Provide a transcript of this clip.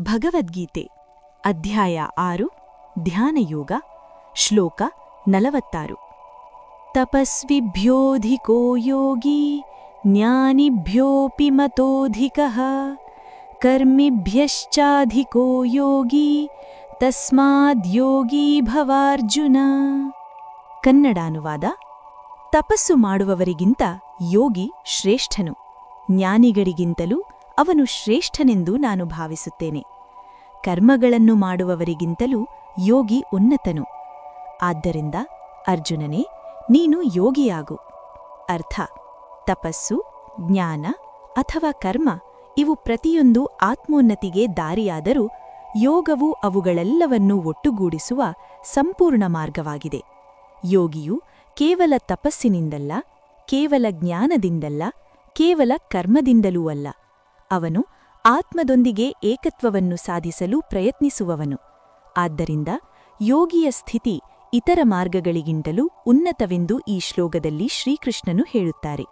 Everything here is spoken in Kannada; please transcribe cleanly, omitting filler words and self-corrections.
ಭಗವದ್ಗೀತೆ ಅಧ್ಯಾಯ 6 ಧ್ಯಾನಯೋಗ ಶ್ಲೋಕ 46 ತಪಸ್ವಿಭ್ಯೋಧಿಕೋ ಯೋಗಿ ಜ್ಞಾನಿಭ್ಯೋಪಿ ಮತೋಧಿಕಃ ಕರ್ಮಿಭ್ಯಶ್ಚಾಧಿಕೋ ಯೋಗಿ ತಸ್ಮಾದ್ಯೋಗಿ ಭವಾರ್ಜುನ. ಕನ್ನಡಾನುವಾದ: ತಪಸ್ಸು ಮಾಡುವವರಿಗಿಂತ ಯೋಗಿ ಶ್ರೇಷ್ಠನು, ಜ್ಞಾನಿಗಳಿಗಿಂತಲೂ ಅವನು ಶ್ರೇಷ್ಠನೆಂದು ನಾನು ಭಾವಿಸುತ್ತೇನೆ. ಕರ್ಮಗಳನ್ನು ಮಾಡುವವರಿಗಿಂತಲೂ ಯೋಗಿ ಉನ್ನತನು. ಆದ್ದರಿಂದ ಅರ್ಜುನನೇ, ನೀನು ಯೋಗಿಯಾಗು. ಅರ್ಥ: ತಪಸ್ಸು, ಜ್ಞಾನ ಅಥವಾ ಕರ್ಮ ಇವು ಪ್ರತಿಯೊಂದು ಆತ್ಮೋನ್ನತಿಗೆ ದಾರಿಯಾದರೂ ಯೋಗವು ಅವುಗಳೆಲ್ಲವನ್ನೂ ಒಟ್ಟುಗೂಡಿಸುವ ಸಂಪೂರ್ಣ ಮಾರ್ಗವಾಗಿದೆ. ಯೋಗಿಯು ಕೇವಲ ತಪಸ್ಸಿನಿಂದಲ್ಲ, ಕೇವಲ ಜ್ಞಾನದಿಂದಲ್ಲ, ಕೇವಲ ಕರ್ಮದಿಂದಲೂ ಅಲ್ಲ. ಅವನು ಆತ್ಮದೊಂದಿಗೆ ಏಕತ್ವವನ್ನು ಸಾಧಿಸಲು ಪ್ರಯತ್ನಿಸುವವನು. ಆದ್ದರಿಂದ ಯೋಗಿಯ ಸ್ಥಿತಿ ಇತರ ಮಾರ್ಗಗಳಿಗಿಂತಲೂ ಉನ್ನತವೆಂದು ಈ ಶ್ಲೋಕದಲ್ಲಿ ಶ್ರೀಕೃಷ್ಣನು ಹೇಳುತ್ತಾರೆ.